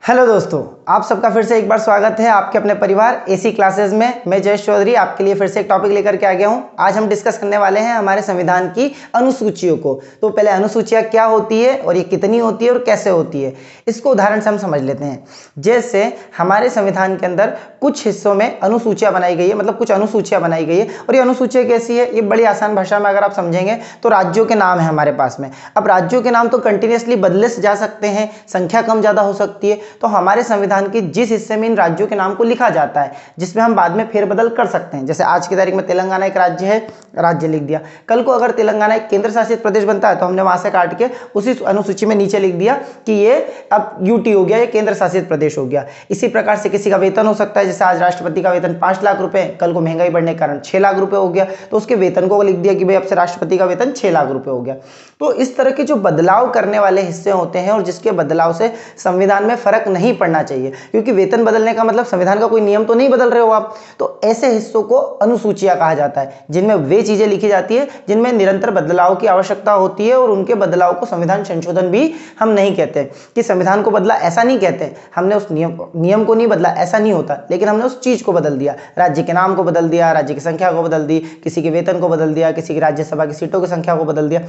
Hello दोस्तों, आप सबका फिर से एक बार स्वागत है आपके अपने परिवार एसी क्लासेस में। मैं जयेश चौधरी आपके लिए फिर से एक टॉपिक लेकर के आ गया हूं। आज हम डिस्कस करने वाले हैं हमारे संविधान की अनुसूचियों को। तो पहले अनुसूचियां क्या होती है और ये कितनी होती है और कैसे होती है, इसको उदाहरण से हम समझ लेते हैं। जैसे हमारे संविधान के अंदर कुछ हिस्सों में अनुसूचियां बनाई गई है, मतलब कुछ अनुसूचियां बनाई गई है। और ये अनुसूचियां कैसी है, ये बड़ी आसान भाषा में अगर आप समझेंगे तो राज्यों के नाम है हमारे पास में। अब राज्यों के नाम तो कंटिन्यूसली बदले जा सकते हैं, संख्या कम ज्यादा हो सकती है। तो हमारे संविधान के जिस हिस्से में इन राज्यों के नाम को लिखा जाता है, जिसमें हम बाद में फेरबदल कर सकते हैं, जैसे आज की तारीख में तेलंगाना एक राज्य है, राज्य लिख दिया। कल को अगर तेलंगाना एक केंद्र शासित प्रदेश बनता है तो हमने वहां से काट के उसी अनुसूची में नीचे लिख दिया कि ये अब यूटी हो गया, ये केंद्र शासित प्रदेश हो गया। इसी प्रकार से किसी का वेतन हो सकता है, जैसे आज राष्ट्रपति का वेतन 5 लाख रुपए, कल को महंगाई बढ़ने के कारण 6 लाख रुपए हो गया, तो उसके वेतन को लिख दिया कि भाई अब से राष्ट्रपति का वेतन 6 लाख रुपए हो गया। तो इस तरह के जो बदलाव करने वाले हिस्से होते हैं और जिसके बदलाव से संविधान में फर्क नहीं पड़ना चाहिए, क्योंकि वेतन बदलने का मतलब संविधान का कोई नियम तो नहीं बदल रहे हो आप, तो ऐसे हिस्सों को अनुसूचियां कहा जाता है, जिनमें वे चीजें लिखी जाती है जिनमें निरंतर बदलाव की आवश्यकता होती है। और उनके बदलाव को संविधान संशोधन भी हम नहीं कहते कि संविधान को बदला, ऐसा नहीं कहते। हमने उस नियम को नहीं बदला, ऐसा नहीं होता, लेकिन हमने उस चीज को बदल दिया। राज्य के नाम को बदल दिया, राज्य की संख्या को बदल दी, किसी के वेतन को बदल दिया, किसी की राज्यसभा की सीटों की संख्या को बदल दिया।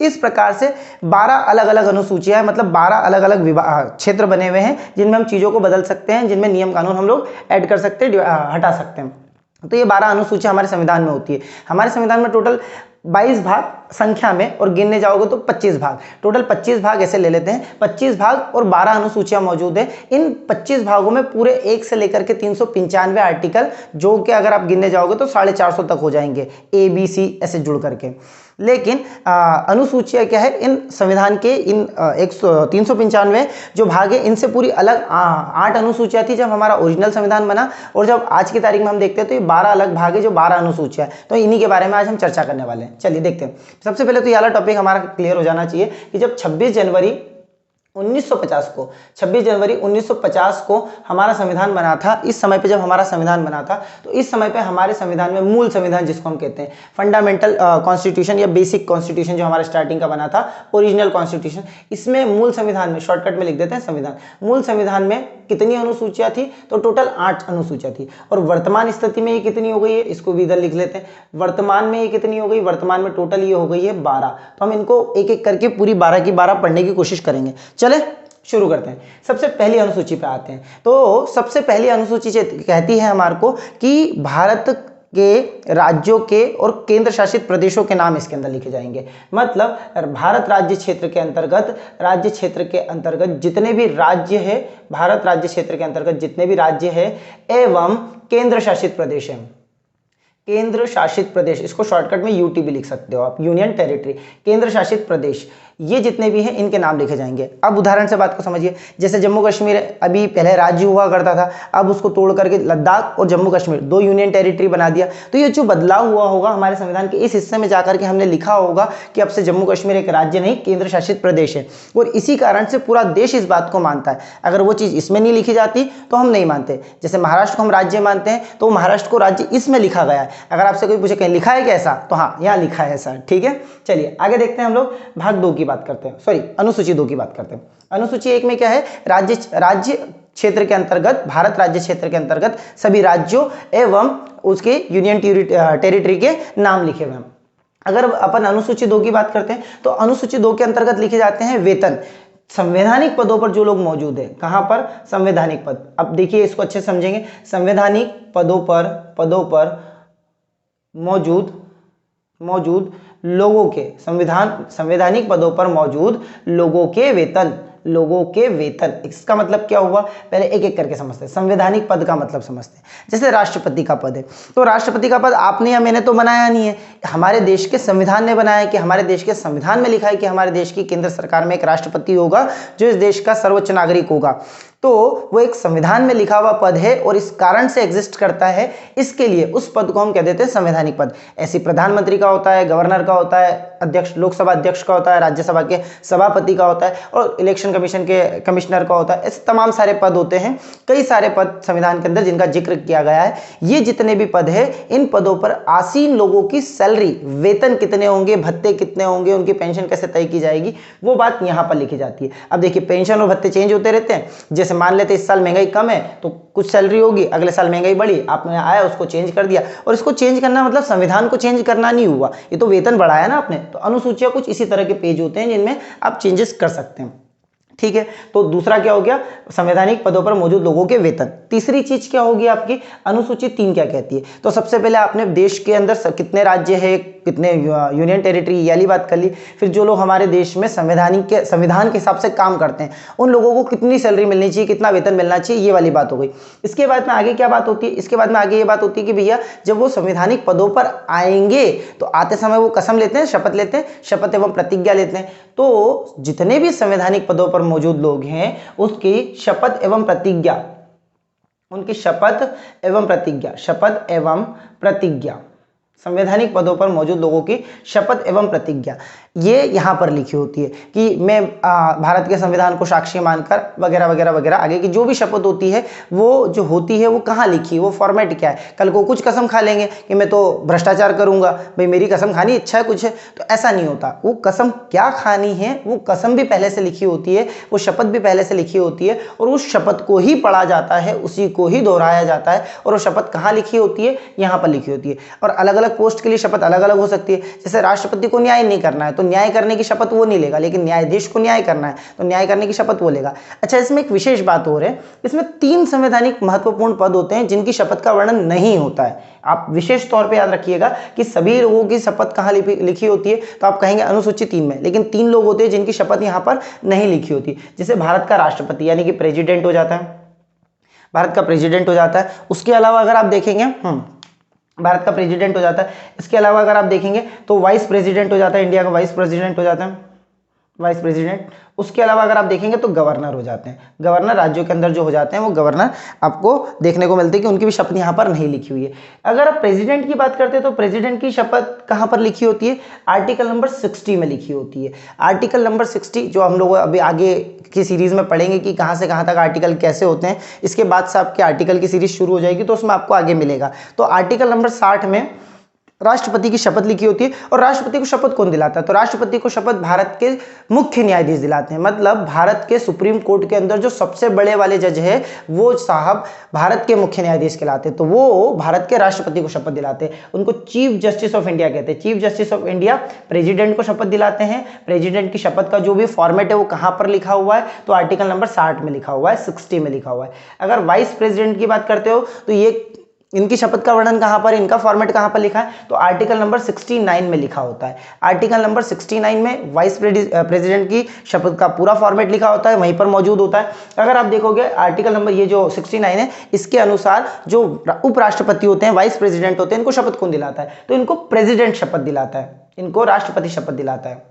इस प्रकार से 12 अलग अलग अनुसूचियां हैं, मतलब 12 अलग अलग क्षेत्र बने हुए हैं जिनमें हम चीजों को बदल सकते हैं, जिनमें नियम कानून हम लोग ऐड कर सकते हैं, हटा सकते हैं। तो ये 12 अनुसूचियां हमारे संविधान में होती है। हमारे संविधान में टोटल 22 भाग संख्या में, और गिनने जाओगे तो 25 भाग, टोटल 25 भाग ऐसे ले लेते हैं। 25 भाग और 12 अनुसूचियां मौजूद है। इन 25 भागों में पूरे 1 से लेकर के 395 आर्टिकल, जो कि अगर आप गिनने जाओगे तो 450 तक हो जाएंगे, ए बी सी ऐसे जुड़ करके। लेकिन अनुसूचियां क्या है, इन संविधान के इन 395 जो भाग है, इनसे पूरी अलग 8 अनुसूचियां थी जब हमारा ओरिजिनल संविधान बना, और जब आज की तारीख में हम देखते हैं तो ये 12 अलग भाग है, जो 12 अनुसूचियां। तो इन्हीं के बारे में आज हम चर्चा करने वाले हैं। चलिए देखते हैं। सबसे पहले तो ये वाला टॉपिक हमारा क्लियर हो जाना चाहिए कि जब 26 जनवरी 1950 को हमारा संविधान बना था, इस समय पे जब हमारा संविधान बना था, तो इस समय पे हमारे संविधान में मूल संविधान, जिसको हम कहते हैं फंडामेंटल कॉन्स्टिट्यूशन या बेसिक कॉन्स्टिट्यूशन, जो हमारा स्टार्टिंग का बना था, ओरिजिनल कॉन्स्टिट्यूशन, इसमें मूल संविधान में शॉर्टकट में लिख देते हैं संविधान। मूल संविधान में कितनी अनुसूचियां थी, तो टोटल 8 अनुसूचियां थी। और वर्तमान स्थिति में ये कितनी हो गई है, इसको भी इधर लिख लेते हैं। वर्तमान में ये कितनी हो गई, वर्तमान में टोटल ये हो गई है 12। तो हम इनको एक एक करके पूरी 12 की 12 पढ़ने की कोशिश करेंगे। चले शुरू करते हैं। सबसे पहली अनुसूची पे आते हैं। तो सबसे पहली अनुसूची कहती है हमारे को कि भारत के राज्यों के और केंद्र शासित प्रदेशों के नाम इसके अंदर लिखे जाएंगे। मतलब भारत राज्य क्षेत्र के अंतर्गत जितने भी राज्य है, भारत राज्य क्षेत्र के अंतर्गत जितने भी राज्य है एवं केंद्र शासित प्रदेश है, केंद्र शासित प्रदेश, इसको शॉर्टकट में यूटी भी लिख सकते हो आप, यूनियन टेरिटरी, केंद्र शासित प्रदेश, ये जितने भी हैं इनके नाम लिखे जाएंगे। अब उदाहरण से बात को समझिए। जैसे जम्मू कश्मीर अभी पहले राज्य हुआ करता था, अब उसको तोड़ करके लद्दाख और जम्मू कश्मीर 2 यूनियन टेरिटरी बना दिया। तो ये जो बदलाव हुआ होगा हमारे संविधान के इस हिस्से में जाकर के हमने लिखा होगा कि अब से जम्मू कश्मीर एक राज्य नहीं, केंद्र शासित प्रदेश है। और इसी कारण से पूरा देश इस बात को मानता है। अगर वो चीज इसमें नहीं लिखी जाती तो हम नहीं मानते। जैसे महाराष्ट्र को हम राज्य मानते हैं, तो महाराष्ट्र को राज्य इसमें लिखा गया है। अगर आपसे कोई पूछे कहीं लिखा है क्या ऐसा, तो हाँ यहाँ लिखा है ऐसा। ठीक है, चलिए आगे देखते हैं। हम लोग भाग 2 की बात करते हैं, सॉरी अनुसूची 2 की बात करते हैं। अनुसूची 1 में क्या है, राज्य क्षेत्र के अंतर्गत, भारत राज्य क्षेत्र के अंतर्गत सभी राज्यों एवं उसके यूनियन टेरिटरी के नाम लिखे हुए हैं। अगर अपन अनुसूची 2 की बात करते हैं, तो अनुसूची 2 के अंतर्गत लिखे जाते हैं वेतन, संवैधानिक पदों पर जो लोग मौजूद है। कहां पर, संवैधानिक पद। अब देखिए इसको अच्छे समझेंगे। संवैधानिक पदों पर मौजूद लोगों के, संवैधानिक पदों पर मौजूद लोगों के वेतन, इसका मतलब क्या हुआ, पहले एक एक करके समझते हैं। संवैधानिक पद का मतलब समझते हैं। जैसे राष्ट्रपति का पद है, तो राष्ट्रपति का पद आपने या मैंने तो बनाया नहीं है, हमारे देश के संविधान ने बनाया है, कि हमारे देश के संविधान में लिखा है कि हमारे देश की केंद्र सरकार में एक राष्ट्रपति होगा जो इस देश का सर्वोच्च नागरिक होगा। तो वो एक संविधान में लिखा हुआ पद है और इस कारण से एग्जिस्ट करता है, इसके लिए उस पद को हम कह देते हैं संवैधानिक पद। ऐसे प्रधानमंत्री का होता है, गवर्नर का होता है, अध्यक्ष, लोकसभा अध्यक्ष का होता है, राज्यसभा के सभापति का होता है, और इलेक्शन कमीशन के कमिश्नर का होता है। ऐसे तमाम सारे पद होते हैं, कई सारे पद संविधान के अंदर जिनका जिक्र किया गया है। ये जितने भी पद है, इन पदों पर आसीन लोगों की सैलरी, वेतन कितने होंगे, भत्ते कितने होंगे, उनकी पेंशन कैसे तय की जाएगी, वो बात यहाँ पर लिखी जाती है। अब देखिए पेंशन और भत्ते चेंज होते रहते हैं। जैसे जैसे मान लेते इस साल महंगाई कम है तो कुछ सैलरी होगी, अगले साल महंगाई बढ़ी, आपने आया उसको चेंज कर दिया। और इसको चेंज करना मतलब संविधान को चेंज करना नहीं हुआ, ये तो वेतन बढ़ाया ना आपने। तो अनुसूचियां कुछ इसी तरह के पेज होते हैं जिनमें आप चेंजेस कर सकते हैं, ठीक है। तो दूसरा क्या हो गया, संवैधानिक पदों पर मौजूद लोगों के वेतन। तीसरी चीज क्या होगी आपकी, अनुसूची 3 क्या कहती है। तो सबसे पहले आपने देश के अंदर कितने राज्य है, कितने यूनियन टेरिटरी, ये वाली बात कर ली। फिर जो लोग हमारे देश में संविधान के हिसाब से काम करते हैं उन लोगों को कितनी सैलरी मिलनी चाहिए, कितना वेतन मिलना चाहिए, ये वाली बात हो गई। इसके बाद में आगे क्या बात होती है, इसके बाद में आगे ये बात होती है कि भैया जब वो संवैधानिक पदों पर आएंगे तो आते समय वो कसम लेते हैं, शपथ लेते हैं, शपथ एवं प्रतिज्ञा लेते हैं। तो जितने भी संवैधानिक पदों पर मौजूद लोग हैं उसकी शपथ एवं प्रतिज्ञा, उनकी शपथ एवं प्रतिज्ञा, शपथ एवं प्रतिज्ञा, संवैधानिक पदों पर मौजूद लोगों की शपथ एवं प्रतिज्ञा ये यहाँ पर लिखी होती है कि मैं भारत के संविधान को साक्षी मानकर वगैरह वगैरह वगैरह। आगे की जो भी शपथ होती है वो जो होती है वो कहाँ लिखी है, वो फॉर्मेट क्या है। कल को कुछ कसम खा लेंगे कि मैं तो भ्रष्टाचार करूंगा, भाई मेरी कसम खानी इच्छा है कुछ है, तो ऐसा नहीं होता। वो कसम क्या खानी है वो कसम भी पहले से लिखी होती है, वो शपथ भी पहले से लिखी होती है और उस शपथ को ही पढ़ा जाता है, उसी को ही दोहराया जाता है। और वो शपथ कहाँ लिखी होती है, यहाँ पर लिखी होती है। और अलग अलग पोस्ट के लिए शपथ अलग अलग हो सकती है। जैसे राष्ट्रपति को न्याय नहीं करना है तो न्याय करने की शपथ वो नहीं लेगा, लेकिन न्यायाधीश को न्याय करना है तो न्याय करने की शपथ वो लेगा। अच्छा, इसमें एक विशेष बात हो रही है, इसमें 3 संवैधानिक महत्वपूर्ण पद होते हैं जिनकी शपथ का वर्णन नहीं होता है। आप विशेष तौर पे याद रखिएगा कि सभी लोगों की शपथ कहाँ लिखी होती है, तो आप कहेंगे अनुसूची 3 में, लेकिन 3 लोग होते हैं जिनकी शपथ यहाँ पर नहीं लिखी होती। जैसे भारत का राष्ट्रपति यानी कि प्रेसिडेंट हो जाता है, भारत का प्रेसिडेंट हो जाता है। उसके अलावा अगर आप देखेंगे भारत का प्रेसिडेंट हो जाता है। इसके अलावा अगर आप देखेंगे तो वाइस प्रेसिडेंट हो जाता है, इंडिया का वाइस प्रेसिडेंट हो जाता है, वाइस प्रेसिडेंट। उसके अलावा अगर आप देखेंगे तो गवर्नर हो जाते हैं। गवर्नर राज्यों के अंदर जो हो जाते हैं वो गवर्नर आपको देखने को मिलते हैं कि उनकी भी शपथ यहाँ पर नहीं लिखी हुई है। अगर आप प्रेसिडेंट की बात करते हैं तो प्रेसिडेंट की शपथ कहाँ पर लिखी होती है, आर्टिकल नंबर 60 में लिखी होती है। आर्टिकल नंबर 60 जो हम लोग अभी आगे की सीरीज में पढ़ेंगे कि कहाँ से कहाँ तक आर्टिकल कैसे होते हैं, इसके बाद से आपके आर्टिकल की सीरीज शुरू हो जाएगी तो उसमें आपको आगे मिलेगा। तो आर्टिकल नंबर 60 में राष्ट्रपति की शपथ लिखी होती है। और राष्ट्रपति को शपथ कौन दिलाता है, तो राष्ट्रपति को शपथ भारत के मुख्य न्यायाधीश दिलाते हैं। मतलब भारत के सुप्रीम कोर्ट के अंदर जो सबसे बड़े वाले जज है वो साहब भारत के मुख्य न्यायाधीश कहलाते हैं, तो वो भारत के राष्ट्रपति को शपथ दिलाते हैं। उनको चीफ जस्टिस ऑफ इंडिया कहते हैं। Chief justice of India president को शपथ दिलाते हैं। प्रेसिडेंट की शपथ का जो भी फॉर्मेट है वो कहाँ पर लिखा हुआ है, तो आर्टिकल नंबर 60 में लिखा हुआ है, 60 में लिखा हुआ है। अगर वाइस प्रेसिडेंट की बात करते हो तो ये इनकी शपथ का वर्णन कहां पर, इनका फॉर्मेट कहां पर लिखा है, तो आर्टिकल नंबर 69 में लिखा होता है। आर्टिकल नंबर 69 में वाइस प्रेसिडेंट की शपथ का पूरा फॉर्मेट लिखा होता है, वहीं पर मौजूद होता है। अगर आप देखोगे आर्टिकल नंबर ये जो 69 है इसके अनुसार जो उपराष्ट्रपति होते हैं, वाइस प्रेसिडेंट होते हैं, इनको शपथ कौन दिलाता है, तो इनको प्रेसिडेंट शपथ दिलाता है, इनको राष्ट्रपति शपथ दिलाता है।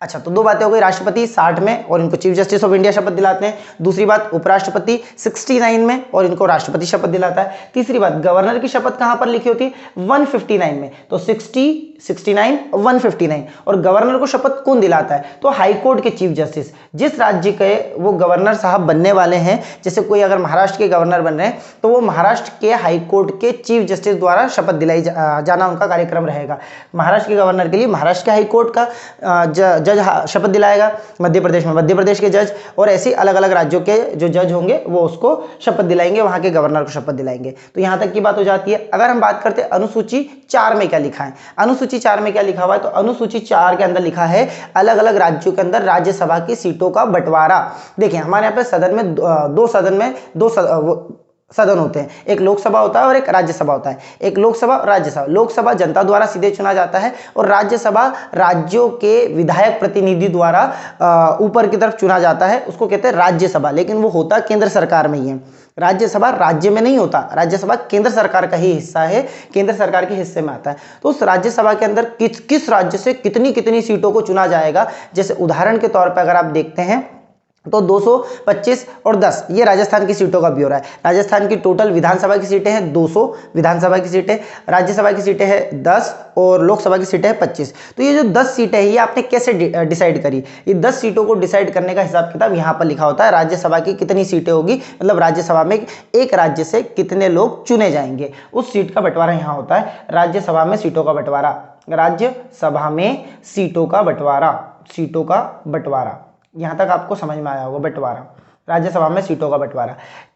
अच्छा, तो 2 बातें हो गई, राष्ट्रपति 60 में और इनको चीफ जस्टिस ऑफ इंडिया शपथ दिलाते हैं। दूसरी बात उपराष्ट्रपति 69 में और इनको राष्ट्रपति शपथ दिलाता है। तीसरी बात गवर्नर की शपथ कहां पर लिखी होती है, 159 में। तो 60, 69, 159 और गवर्नर को शपथ कौन दिलाता है, तो हाई कोर्ट के चीफ जस्टिस, जिस राज्य के वो गवर्नर साहब बनने वाले हैं। जैसे कोई अगर महाराष्ट्र के गवर्नर बन रहे हैं तो वो महाराष्ट्र के हाई कोर्ट के चीफ जस्टिस द्वारा शपथ दिलाई जाना उनका कार्यक्रम रहेगा। महाराष्ट्र के गवर्नर के लिए महाराष्ट्र के हाई कोर्ट का जज शपथ दिलाएगा, मध्य प्रदेश में मध्य प्रदेश के जज, और ऐसे अलग अलग राज्यों के जो जज होंगे वो उसको शपथ दिलाएंगे, वहां के गवर्नर को शपथ दिलाएंगे। तो यहां तक की बात हो जाती है। अगर हम बात करते हैं अनुसूची 4 में क्या लिखा है, अनुसूची 4 में क्या लिखा हुआ है, तो अनुसूची 4 के अंदर लिखा है अलग अलग राज्यों के अंदर राज्यसभा की सीटों का बंटवारा। देखिए हमारे यहाँ पे सदन में दो सदन होते हैं, एक लोकसभा होता है और एक राज्यसभा होता है। एक लोकसभा और राज्यसभा, लोकसभा जनता द्वारा सीधे चुना जाता है और राज्यसभा राज्यों के विधायक प्रतिनिधि द्वारा ऊपर की तरफ चुना जाता है, उसको कहते हैं राज्यसभा। लेकिन वो होता केंद्र सरकार में ही है, राज्यसभा राज्य में नहीं होता, राज्यसभा केंद्र सरकार का ही हिस्सा है, केंद्र सरकार के हिस्से में आता है। तो उस राज्यसभा के अंदर किस राज्य से कितनी कितनी सीटों को चुना जाएगा, जैसे उदाहरण के तौर पर अगर आप देखते हैं तो 225 और 10 ये राजस्थान की सीटों का ब्यौरा है। राजस्थान की टोटल विधानसभा की सीटें हैं 200 विधानसभा की सीटें, राज्यसभा की सीटें हैं 10 और लोकसभा की सीटें हैं 25। तो ये जो 10 सीटें हैं ये आपने कैसे डिसाइड करी, ये 10 सीटों को डिसाइड करने का हिसाब किताब यहाँ पर लिखा होता है। राज्यसभा की कितनी सीटें होगी, मतलब राज्यसभा में एक राज्य से कितने लोग चुने जाएंगे, उस सीट का बंटवारा यहाँ होता है। राज्यसभा में सीटों का बंटवारा, राज्यसभा में सीटों का बंटवारा, सीटों का बंटवारा, यहां तक आपको समझ में आया होगा बंटवारा। राज्यसभा में सीटों का बंटवारा।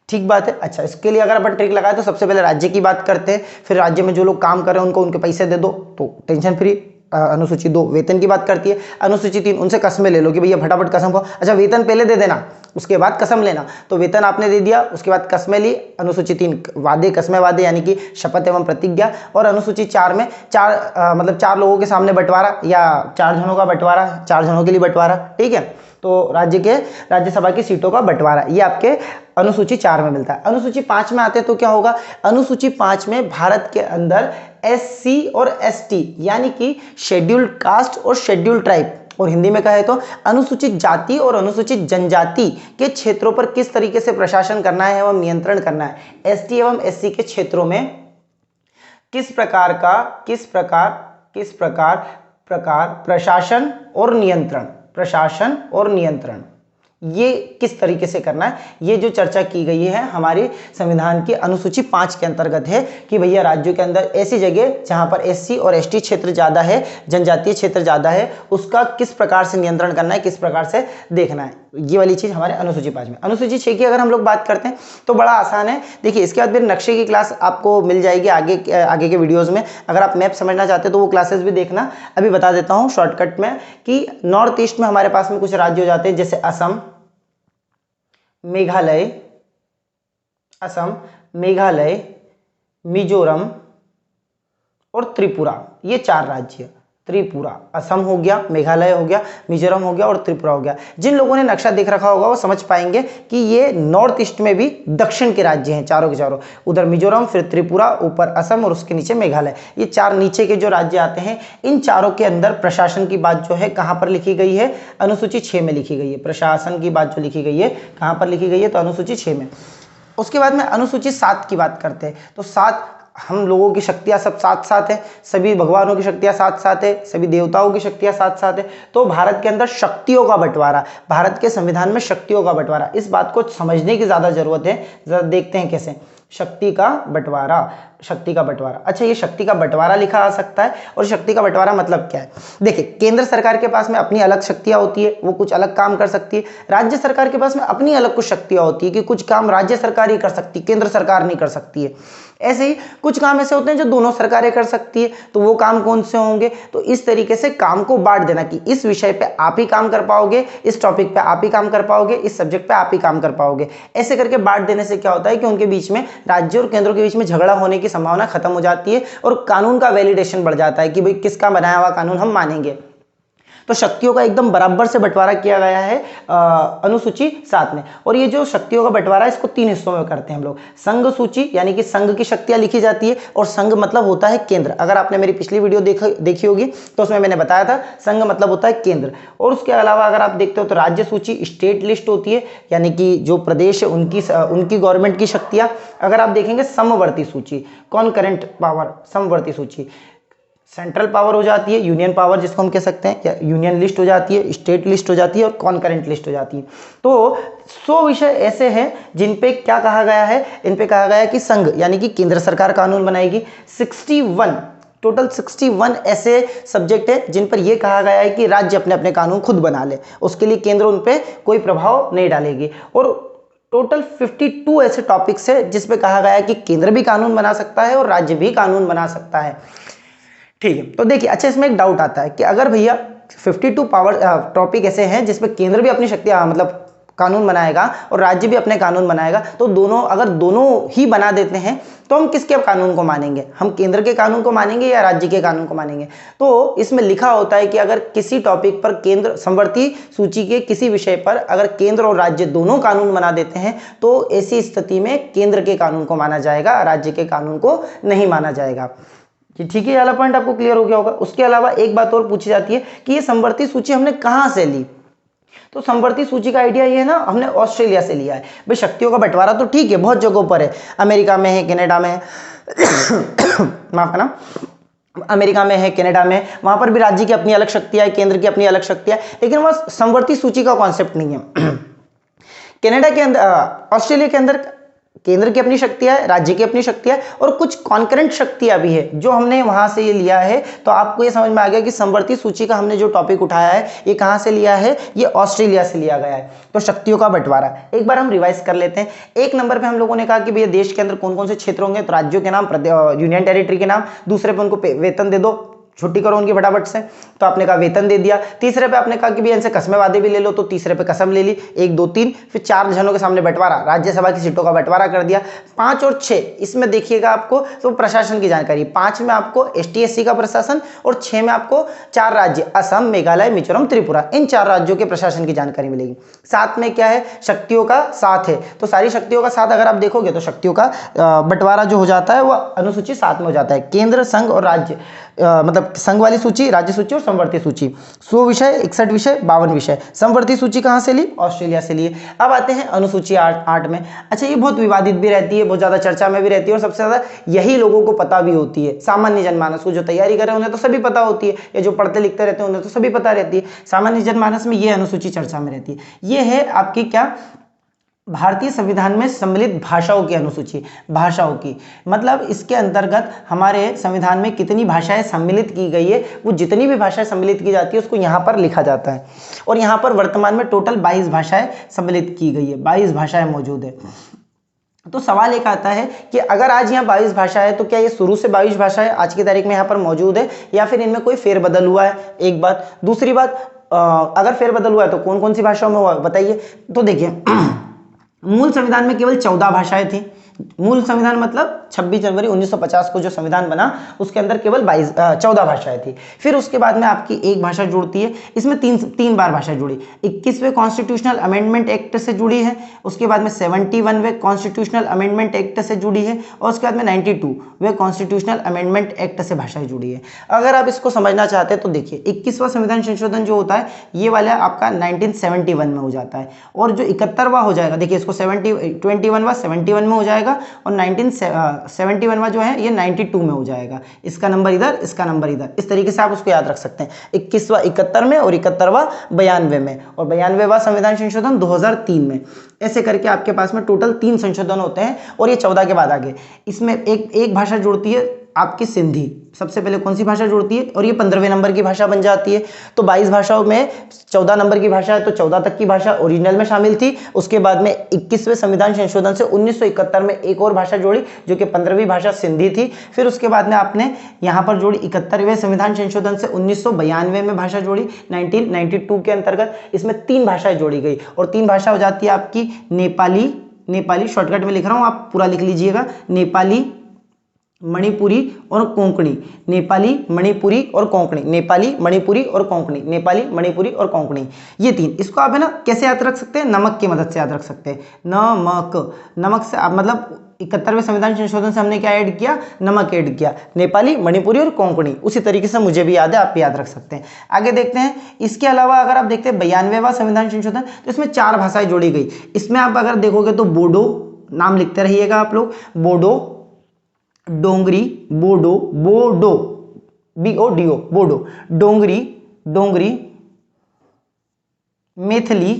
ठीक बात है। अच्छा, इसके लिए अगर अपन ट्रिक लगाए तो सबसे पहले राज्य की बात करते हैं, फिर राज्य में जो लोग काम कर रहे हैं उनको उनके पैसे दे दो, तो टेंशन फ्री। अनुसूची 2 वेतन की बात करती है। अनुसूची 3 उनसे कसमें ले लो कि भैया फटाफट कसम खाओ। अच्छा, वेतन पहले दे देना, उसके बाद कसम लेना। तो वेतन आपने दे दिया, उसके बाद कसमें ली। अनुसूची 3 वादे, कसमें वादे यानी कि शपथ एवं प्रतिज्ञा। और अनुसूची 4 में मतलब 4 लोगों के सामने बंटवारा या 4 जनों का बंटवारा, 4 जनों के लिए बंटवारा। ठीक है, तो राज्यसभा की सीटों का बंटवारा ये आपके अनुसूची 4 में मिलता है। अनुसूची 5 में आते तो क्या होगा? अनुसूची 5 में भारत के अंदर एससी और एसटी यानी कि शेड्यूल्ड कास्ट और शेड्यूल्ड ट्राइब, और हिंदी में कहे तो अनुसूचित जाति और अनुसूचित जनजाति के क्षेत्रों पर किस तरीके से प्रशासन करना है एवं नियंत्रण करना है। एसटी एवं एससी के क्षेत्रों में किस प्रकार प्रशासन और नियंत्रण ये किस तरीके से करना है, ये जो चर्चा की गई है हमारे संविधान की अनुसूची 5 के अंतर्गत है कि भैया राज्यों के अंदर ऐसी जगह जहां पर एससी और एसटी क्षेत्र ज्यादा है, जनजातीय क्षेत्र ज्यादा है, उसका किस प्रकार से नियंत्रण करना है, किस प्रकार से देखना है, ये वाली चीज हमारे अनुसूची 5 में। अनुसूची 6 की अगर हम लोग बात करते हैं तो बड़ा आसान है। देखिए, इसके बाद फिर नक्शे की क्लास आपको मिल जाएगी आगे के वीडियोज में। अगर आप मैप समझना चाहते हैं तो वो क्लासेस भी देखना। अभी बता देता हूँ शॉर्टकट में कि नॉर्थ ईस्ट में हमारे पास में कुछ राज्य हो जाते हैं जैसे असम, मेघालय, मिजोरम और त्रिपुरा। ये 4 राज्य, त्रिपुरा, असम हो गया, मेघालय हो गया, मिजोरम हो गया और त्रिपुरा हो गया। जिन लोगों ने नक्शा देख रखा होगा वो समझ पाएंगे कि ये नॉर्थ ईस्ट में भी दक्षिण के राज्य हैं चारों के चारों। उधर मिजोरम, फिर त्रिपुरा, ऊपर असम और उसके नीचे मेघालय। ये 4 नीचे के जो राज्य आते हैं, इन चारों के अंदर प्रशासन की बात जो है कहाँ पर लिखी गई है? अनुसूची 6 में लिखी गई है। प्रशासन की बात जो लिखी गई है कहाँ पर लिखी गई है? तो अनुसूची 6 में। उसके बाद में अनुसूची 7 की बात करते हैं तो 7 हम लोगों की शक्तियां सब साथ साथ है, सभी भगवानों की शक्तियां साथ साथ है, सभी देवताओं की शक्तियां साथ साथ है। तो भारत के अंदर शक्तियों का बंटवारा, भारत के संविधान में शक्तियों का बंटवारा, इस बात को समझने की ज्यादा जरूरत है। जरा देखते हैं कैसे। शक्ति का बंटवारा। अच्छा, ये शक्ति का बंटवारा लिखा आ सकता है। और शक्ति का बंटवारा मतलब क्या है? देखिए, केंद्र सरकार के पास में अपनी अलग शक्तियां होती है, वो कुछ अलग काम कर सकती है। राज्य सरकार के पास में अपनी अलग कुछ शक्तियां होती है कि कुछ काम राज्य सरकार ही कर सकती है, केंद्र सरकार नहीं कर सकती है। ऐसे ही कुछ काम ऐसे होते हैं जो दोनों सरकारें कर सकती है, तो वो काम कौन से होंगे? तो इस तरीके से काम को बांट देना कि इस विषय पे आप ही काम कर पाओगे, इस टॉपिक पे आप ही काम कर पाओगे, इस सब्जेक्ट पे आप ही काम कर पाओगे। ऐसे करके बांट देने से क्या होता है कि उनके बीच में, राज्य और केंद्रों के बीच में झगड़ा होने की संभावना खत्म हो जाती है और कानून का वैलिडेशन बढ़ जाता है कि भाई किसका बनाया हुआ कानून हम मानेंगे। तो शक्तियों का एकदम बराबर से बंटवारा किया गया है अनुसूची 7 में। और ये जो शक्तियों का बंटवारा है इसको 3 हिस्सों में करते हैं हम लोग। संघ सूची यानी कि संघ की शक्तियां लिखी जाती है, और संघ मतलब होता है केंद्र। अगर आपने मेरी पिछली वीडियो देखी होगी तो उसमें मैंने बताया था संघ मतलब होता है केंद्र। और उसके अलावा अगर आप देखते हो तो राज्य सूची, स्टेट लिस्ट होती है, यानी कि जो प्रदेश है उनकी गवर्नमेंट की शक्तियां। अगर आप देखेंगे समवर्ती सूची, कॉन्करेंट पावर, समवर्ती सूची। सेंट्रल पावर हो जाती है, यूनियन पावर जिसको हम कह सकते हैं, या यूनियन लिस्ट हो जाती है, स्टेट लिस्ट हो जाती है और कॉन्करेंट लिस्ट हो जाती है। तो 100 विषय ऐसे हैं जिन पे क्या कहा गया है? इन पे कहा गया है कि संघ यानी कि केंद्र सरकार कानून बनाएगी। 61 टोटल 61 ऐसे सब्जेक्ट है जिन पर यह कहा गया है कि राज्य अपने अपने कानून खुद बना ले, उसके लिए केंद्र उन पे कोई प्रभाव नहीं डालेगी। और टोटल 52 ऐसे टॉपिक्स है जिस पे कहा गया है कि केंद्र भी कानून बना सकता है और राज्य भी कानून बना सकता है। ठीक है, तो देखिए, अच्छा इसमें एक डाउट आता है कि अगर भैया 52 पावर टॉपिक ऐसे हैं जिसमें केंद्र भी अपनी शक्तियां मतलब कानून बनाएगा और राज्य भी अपने कानून बनाएगा, तो अगर दोनों ही बना देते हैं तो हम किसके कानून को मानेंगे? हम केंद्र के कानून को मानेंगे या राज्य के कानून को मानेंगे? तो इसमें लिखा होता है कि अगर किसी टॉपिक पर केंद्र, समवर्ती सूची के किसी विषय पर अगर केंद्र और राज्य दोनों कानून बना देते हैं तो ऐसी स्थिति में केंद्र के कानून को माना जाएगा, राज्य के कानून को नहीं माना जाएगा। ठीक है, ये वाला पॉइंट आपको क्लियर हो गया होगा। उसके अलावा एक बात और पूछी जाती है कि ये समवर्ती सूची हमने कहां से ली? तो समवर्ती सूची का आइडिया ये है ना, हमने ऑस्ट्रेलिया से लिया है। भाई शक्तियों का बंटवारा तो ठीक है, बहुत जगहों पर है, अमेरिका में है, कनाडा में है माफ करना, अमेरिका में है, कनाडा में, वहां पर भी राज्य की अपनी अलग शक्तियां है, केंद्र की अपनी अलग शक्तियां है, लेकिन वहां समवर्ती सूची का कॉन्सेप्ट नहीं है। कनाडा के अंदर, ऑस्ट्रेलिया के अंदर केंद्र की अपनी शक्तियां है, राज्य की अपनी शक्तियां है, और कुछ कॉन्करेंट शक्तियां भी है जो हमने वहां से ये लिया है। तो आपको ये समझ में आ गया कि समवर्ती सूची का हमने जो टॉपिक उठाया है ये कहां से लिया है, ये ऑस्ट्रेलिया से लिया गया है। तो शक्तियों का बंटवारा एक बार हम रिवाइज कर लेते हैं। एक नंबर पे हम लोगों ने कहा कि भैया देश के अंदर कौन कौन से क्षेत्र होंगे, तो राज्यों के नाम, यूनियन टेरिटरी के नाम। दूसरे पे उनको वेतन दे दो, छुट्टी करो उनकी फटाफट से, तो आपने कहा वेतन दे दिया। तीसरे पे आपने कहा कि भी इनसे कसमें वादे भी ले लो, तो तीसरे पे कसम ले ली, 1 2 3। फिर 4 जनों के सामने बंटवारा, राज्यसभा की सीटों का बंटवारा कर दिया। 5 और 6 इसमें देखिएगा आपको तो प्रशासन की जानकारी, 5 में आपको ST SC का प्रशासन और 6 में आपको 4 राज्य असम, मेघालय, मिजोरम, त्रिपुरा, इन 4 राज्यों के प्रशासन की जानकारी मिलेगी। 7 में क्या है, शक्तियों का 7 है, तो सारी शक्तियों का 7 अगर आप देखोगे तो शक्तियों का बंटवारा जो हो जाता है वो अनुसूची 7 में हो जाता है। केंद्र, संघ और राज्य, मतलब संघ वाली सूची, राज्य सूची और समवर्ती सूची। 100 विषय, 61 विषय, 52 विषय। समवर्ती सूची कहां से ली, ऑस्ट्रेलिया से लिए। अब आते हैं अनुसूची 8 में। अच्छा, ये बहुत विवादित भी रहती है, बहुत ज्यादा चर्चा में भी रहती है, और सबसे ज्यादा यही लोगों को पता भी होती है। सामान्य जनमानस को जो तैयारी कर रहे हैं उन्हें तो सभी पता होती है, या जो पढ़ते लिखते रहते हैं उन्हें तो सभी पता रहती है। सामान्य जनमानस में ये अनुसूची चर्चा में रहती है। ये है आपकी क्या, भारतीय संविधान में सम्मिलित भाषाओं की अनुसूची। भाषाओं की मतलब इसके अंतर्गत हमारे संविधान में कितनी भाषाएं सम्मिलित की गई है, वो जितनी भी भाषाएं सम्मिलित की जाती है उसको यहाँ पर लिखा जाता है। और यहाँ पर वर्तमान में टोटल 22 भाषाएं सम्मिलित की गई है, 22 भाषाएं मौजूद है। तो सवाल एक आता है कि अगर आज यहाँ 22 भाषा है तो क्या ये शुरू से 22 भाषाएं आज की तारीख में यहाँ पर मौजूद है, या फिर इनमें कोई फेरबदल हुआ है, एक बात। दूसरी बात, अगर फेरबदल हुआ है तो कौन कौन सी भाषाओं में हुआ है बताइए। तो देखिए, मूल संविधान में केवल 14 भाषाएं थी। मूल संविधान मतलब 26 जनवरी 1950 को जो संविधान बना उसके अंदर केवल 14 भाषाएं थी। फिर उसके बाद में आपकी एक भाषा जुड़ती है, इसमें तीन बार भाषा जुड़ी। 21वें कॉन्स्टिट्यूशनल अमेंडमेंट एक्ट से जुड़ी है, उसके बाद में 71वें कॉन्स्टिट्यूशनल अमेंडमेंट एक्ट से जुड़ी है, और उसके बाद में 92वें कॉन्स्टिट्यूशनल अमेंडमेंट एक्ट से भाषाएं जुड़ी है। अगर आप इसको समझना चाहते हैं तो देखिए, 21वां संविधान संशोधन जो होता है ये वाला आपका 1971 में हो जाता है, और जो 71वां हो जाएगा, देखिए इसको 21वां 71 में हो जाएगा, और 1971वां जो है ये 92 में हो जाएगा। इसका नंबर इधर, इसका नंबर इधर, इस तरीके से आप उसको याद रख सकते हैं। 21वां 71 में, और 71वां 92 में, और 92वां संविधान संशोधन 2003 में। ऐसे करके आपके पास में टोटल 3 संशोधन होते हैं, और ये 14 के बाद आगे इसमें एक भाषा जुड़ती है आपकी सिंधी। सबसे पहले कौन सी भाषा जुड़ती है, और ये 15वें नंबर की भाषा बन जाती है। तो 22 भाषाओं में 14 नंबर की भाषा है, तो 14 तक की भाषा ओरिजिनल में शामिल थी। उसके बाद में 21वें संविधान संशोधन से 1971 में एक और भाषा जोड़ी जो कि 15वीं भाषा सिंधी थी। फिर उसके बाद में आपने यहाँ पर जोड़ी 71वें संविधान संशोधन से 1992 में भाषा जोड़ी 1992 के अंतर्गत। इसमें 3 भाषाएं जोड़ी गई, और 3 भाषा हो जाती है आपकी नेपाली शॉर्टकट में लिख रहा हूँ, आप पूरा लिख लीजिएगा, नेपाली, मणिपुरी और कोंकणी। नेपाली, मणिपुरी और कोंकणी, नेपाली, मणिपुरी और कोंकणी, नेपाली, मणिपुरी और कोंकणी, ये 3। इसको आप है ना कैसे याद रख सकते हैं, नमक की मदद से याद रख सकते हैं। नमक से आप मतलब 71वें संविधान संशोधन से हमने क्या ऐड किया, नमक ऐड किया, नेपाली, मणिपुरी और कोंकणी। उसी तरीके से मुझे भी याद है, आप भी याद रख सकते हैं। आगे देखते हैं, इसके अलावा अगर आप देखते हैं 92वां संविधान संशोधन, तो इसमें 4 भाषाएं जोड़ी गई। इसमें आप अगर देखोगे तो बोडो, नाम लिखते रहिएगा आप लोग, बोडो, डोंगरी, बोडो, BODO, बोडो, डोंगरी, मैथिली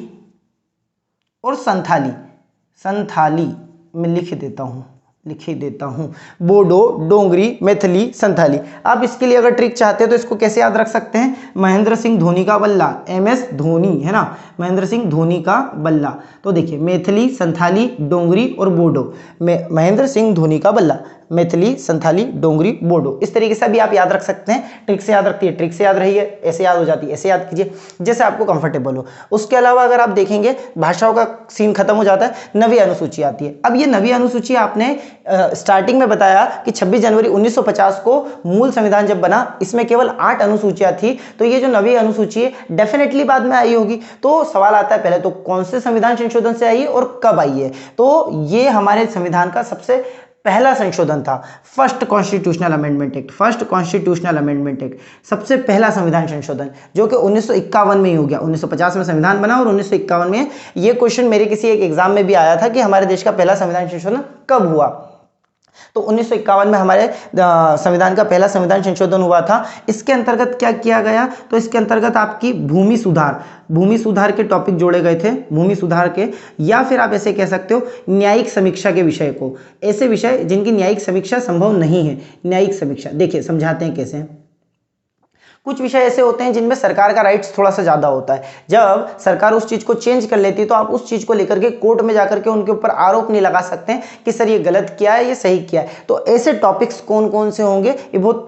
और संथाली मैं लिख देता हूं, बोडो, डोंगरी, मैथिली, संथाली। आप इसके लिए अगर ट्रिक चाहते हैं तो इसको कैसे याद रख सकते हैं, महेंद्र सिंह धोनी का बल्ला, MS धोनी है ना, महेंद्र सिंह धोनी का बल्ला। तो देखिए, मैथिली, संथाली, डोंगरी और बोडो, महेंद्र सिंह धोनी का बल्ला, मैथिली, संथाली, डोंगरी, बोडो। इस तरीके से भी आप याद रख सकते हैं। ट्रिक से याद रखिए, ट्रिक से याद रही है, ऐसे याद हो जाती है, ऐसे याद कीजिए जैसे आपको कंफर्टेबल हो। उसके अलावा अगर आप देखेंगे भाषाओं का सीन खत्म हो जाता है, नवी अनुसूची आती है। अब ये नवी अनुसूची आपने स्टार्टिंग में बताया कि 26 जनवरी 1950 को मूल संविधान जब बना, इसमें केवल 8 अनुसूचियां थी। तो ये जो नवी अनुसूची है डेफिनेटली बाद में आई होगी। तो सवाल आता है पहले तो कौन से संविधान संशोधन से आई है और कब आई है। तो ये हमारे संविधान का सबसे पहला संशोधन था, फर्स्ट कॉन्स्टिट्यूशनल अमेंडमेंट एक्ट, सबसे पहला संविधान संशोधन, जो कि 1951 में ही हो गया। 1950 में संविधान बना और 1951 में। ये क्वेश्चन मेरे किसी एक एग्जाम में भी आया था कि हमारे देश का पहला संविधान संशोधन कब हुआ। तो 1951 में हमारे संविधान का पहला संविधान संशोधन हुआ था। इसके अंतर्गत क्या किया गया, तो इसके अंतर्गत आपकी भूमि सुधार के टॉपिक जोड़े गए थे, भूमि सुधार के, या फिर आप ऐसे कह सकते हो न्यायिक समीक्षा के विषय को, ऐसे विषय जिनकी न्यायिक समीक्षा संभव नहीं है। न्यायिक समीक्षा देखिए समझाते हैं कैसे। कुछ विषय ऐसे होते हैं जिनमें सरकार का राइट्स थोड़ा सा ज्यादा होता है। जब सरकार उस चीज को चेंज कर लेती है तो आप उस चीज को लेकर के कोर्ट में जाकर के उनके ऊपर आरोप नहीं लगा सकते हैं कि सर ये गलत किया है, ये सही किया है। तो ऐसे टॉपिक्स कौन कौन से होंगे, ये बहुत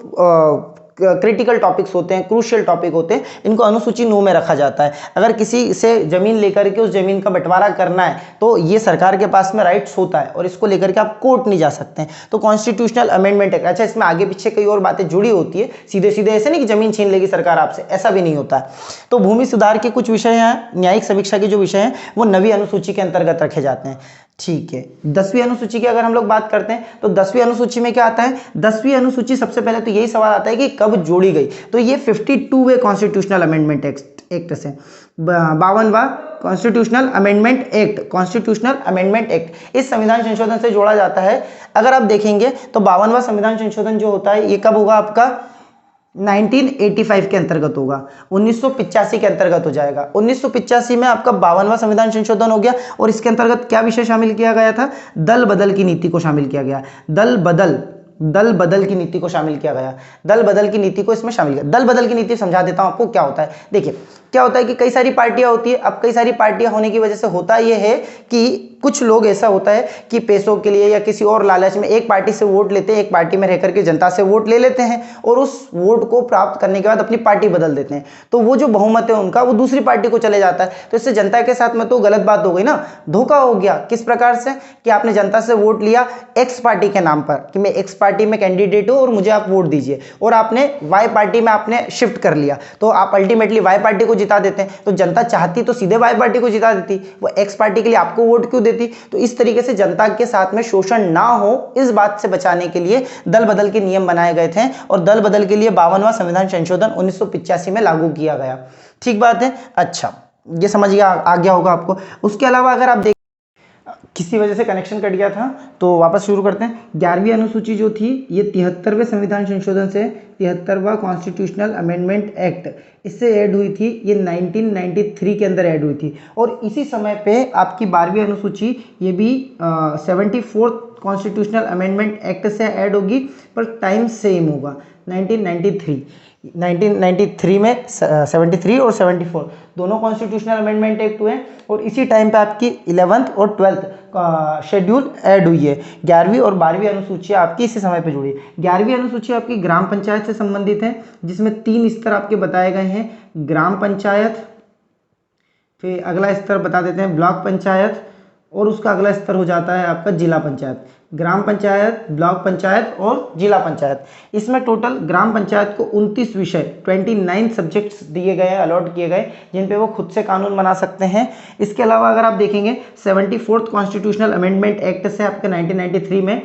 क्रिटिकल टॉपिक्स होते हैं, क्रूशियल टॉपिक होते हैं, इनको अनुसूची 9 में रखा जाता है। अगर किसी से जमीन लेकर के उस जमीन का बंटवारा करना है तो ये सरकार के पास में राइट्स होता है और इसको लेकर के आप कोर्ट नहीं जा सकते हैं। तो कॉन्स्टिट्यूशनल अमेंडमेंट एक्ट, अच्छा इसमें आगे पीछे कई और बातें जुड़ी होती है, सीधे सीधे ऐसे नहीं कि जमीन छीन लेगी सरकार आपसे, ऐसा भी नहीं होता है। तो भूमि सुधार के कुछ विषय हैं, न्यायिक समीक्षा के जो विषय हैं वो 9वीं अनुसूची के अंतर्गत रखे जाते हैं। ठीक है, 10वीं अनुसूची की अगर हम लोग बात करते हैं तो 10वीं अनुसूची में क्या आता है, 10वीं अनुसूची सबसे पहले तो यही सवाल आता है कि कब जोड़ी गई। तो ये 52वें कॉन्स्टिट्यूशनल अमेंडमेंट एक्ट से 52वां कॉन्स्टिट्यूशनल अमेंडमेंट एक्ट इस संविधान संशोधन से जोड़ा जाता है। अगर आप देखेंगे तो 52वां संविधान संशोधन जो होता है ये कब होगा आपका 1985 के अंतर्गत होगा, 1985 के अंतर्गत हो जाएगा। 1985 में आपका 52वां संविधान संशोधन हो गया और इसके अंतर्गत क्या विषय शामिल किया गया था, दल बदल की नीति को शामिल किया गया। दल बदल की नीति को शामिल किया गया, दल बदल की नीति को इसमें शामिल किया। दल बदल की नीति समझा देता हूं आपको क्या होता है। देखिए क्या होता है कि कई सारी पार्टियां होती है। अब कई सारी पार्टियां होने की वजह से होता यह है कि कुछ लोग ऐसा होता है कि पैसों के लिए या किसी और लालच में एक पार्टी से वोट लेते हैं, एक पार्टी में रहकर के जनता से वोट ले लेते हैं और उस वोट को प्राप्त करने के बाद अपनी पार्टी बदल देते हैं। तो वो जो बहुमत है उनका वो दूसरी पार्टी को चले जाता है। तो इससे जनता के साथ में तो गलत बात हो गई ना, धोखा हो गया। किस प्रकार से कि आपने जनता से वोट लिया एक्स पार्टी के नाम पर कि मैं एक्स पार्टी में कैंडिडेट हूं और मुझे आप वोट दीजिए, और आपने वाई पार्टी में आपने शिफ्ट कर लिया तो आप अल्टीमेटली वाई पार्टी को जिता देते हैं। तो जनता चाहती तो सीधे वाई पार्टी को जिता देती, वो एक्स पार्टी के लिए आपको वोट क्यों देती। तो इस तरीके से जनता के साथ में शोषण ना हो, इस बात से बचाने के लिए दल बदल के नियम बनाए गए थे और दल बदल के लिए 52वां संविधान संशोधन 1985 में लागू किया गया। ठीक बात है, अच्छा ये समझ आ गया होगा आपको। उसके अलावा अगर आप देख किसी वजह से कनेक्शन कट गया था तो वापस शुरू करते हैं। 11वीं अनुसूची जो थी ये 73वें संविधान संशोधन से 73वां कॉन्स्टिट्यूशनल अमेंडमेंट एक्ट इससे ऐड हुई थी। ये 1993 के अंदर ऐड हुई थी और इसी समय पे आपकी 12वीं अनुसूची ये भी 74th कॉन्स्टिट्यूशनल अमेंडमेंट एक्ट से ऐड होगी, पर टाइम सेम होगा 1993 में 73 और 74 दोनों कॉन्स्टिट्यूशनल अमेंडमेंट एक्ट हुए और इसी टाइम पे आपकी 11th और 12th शेड्यूल ऐड हुई है। 11वीं और 12वीं अनुसूची आपकी इसी समय पे जुड़ी है। 11वीं अनुसूची आपकी ग्राम पंचायत से संबंधित है, जिसमें 3 स्तर आपके बताए गए हैं, ग्राम पंचायत, फिर अगला स्तर बता देते हैं ब्लॉक पंचायत, और उसका अगला स्तर हो जाता है आपका जिला पंचायत। ग्राम पंचायत, ब्लॉक पंचायत और जिला पंचायत। इसमें टोटल ग्राम पंचायत को 29 विषय 29 सब्जेक्ट्स दिए गए हैं, अलॉट किए गए, जिन पे वो खुद से कानून बना सकते हैं। इसके अलावा अगर आप देखेंगे 74th कॉन्स्टिट्यूशनल अमेंडमेंट एक्ट से आपके 1993 में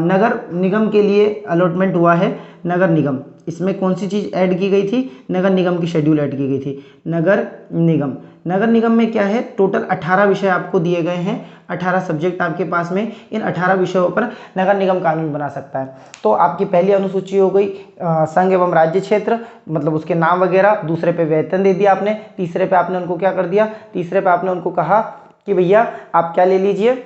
नगर निगम के लिए अलॉटमेंट हुआ है। नगर निगम, इसमें कौन सी चीज़ ऐड की गई थी, नगर निगम की शेड्यूल ऐड की गई थी। नगर निगम में क्या है, टोटल 18 विषय आपको दिए गए हैं, 18 सब्जेक्ट आपके पास में। इन 18 विषयों पर नगर निगम कानून बना सकता है। तो आपकी पहली अनुसूची हो गई संघ एवं राज्य क्षेत्र, मतलब उसके नाम वगैरह। दूसरे पे वेतन दे दिया आपने। तीसरे पे आपने उनको क्या कर दिया, तीसरे पे आपने उनको कहा कि भैया आप क्या ले लीजिए,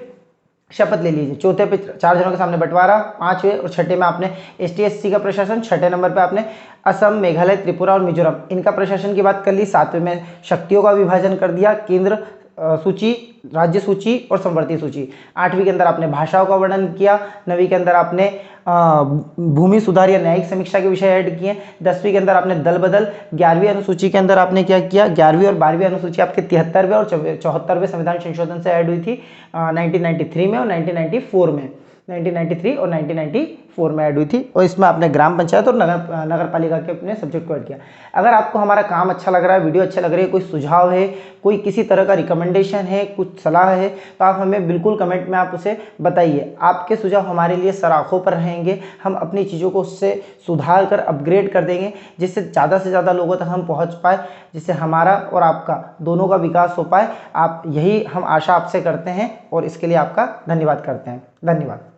शपथ ले लीजिए। चौथे पे 4 जनों के सामने बंटवारा, 5वें और 6ठे में आपने ST/SC का प्रशासन, 6ठे नंबर पे आपने असम, मेघालय, त्रिपुरा और मिजोरम इनका प्रशासन की बात कर ली। 7वें में शक्तियों का विभाजन कर दिया, केंद्र सूची, राज्य सूची और संवर्ती सूची। 8वीं के अंदर आपने भाषाओं का वर्णन किया। 9वीं के अंदर आपने भूमि सुधार या न्यायिक समीक्षा के विषय ऐड किए। 10वीं के अंदर आपने दल बदल। 11वीं अनुसूची के अंदर आपने क्या किया, 11वीं और 12वीं अनुसूची आपके 73वें और 74वें संविधान संशोधन से ऐड हुई थी 1993 में और 1994 में। 1993 और 1994 में ऐड हुई थी और इसमें आपने ग्राम पंचायत और नगर पालिका के अपने सब्जेक्ट को ऐड किया। अगर आपको हमारा काम अच्छा लग रहा है, वीडियो अच्छा लग रही है, कोई सुझाव है, कोई किसी तरह का रिकमेंडेशन है, कुछ सलाह है, तो आप हमें बिल्कुल कमेंट में आप उसे बताइए। आपके सुझाव हमारे लिए सराखों पर रहेंगे। हम अपनी चीज़ों को उससे सुधार कर अपग्रेड कर देंगे, जिससे ज़्यादा से ज़्यादा लोगों तक हम पहुँच पाए, जिससे हमारा और आपका दोनों का विकास हो पाए। आप यही हम आशा आपसे करते हैं और इसके लिए आपका धन्यवाद करते हैं। धन्यवाद।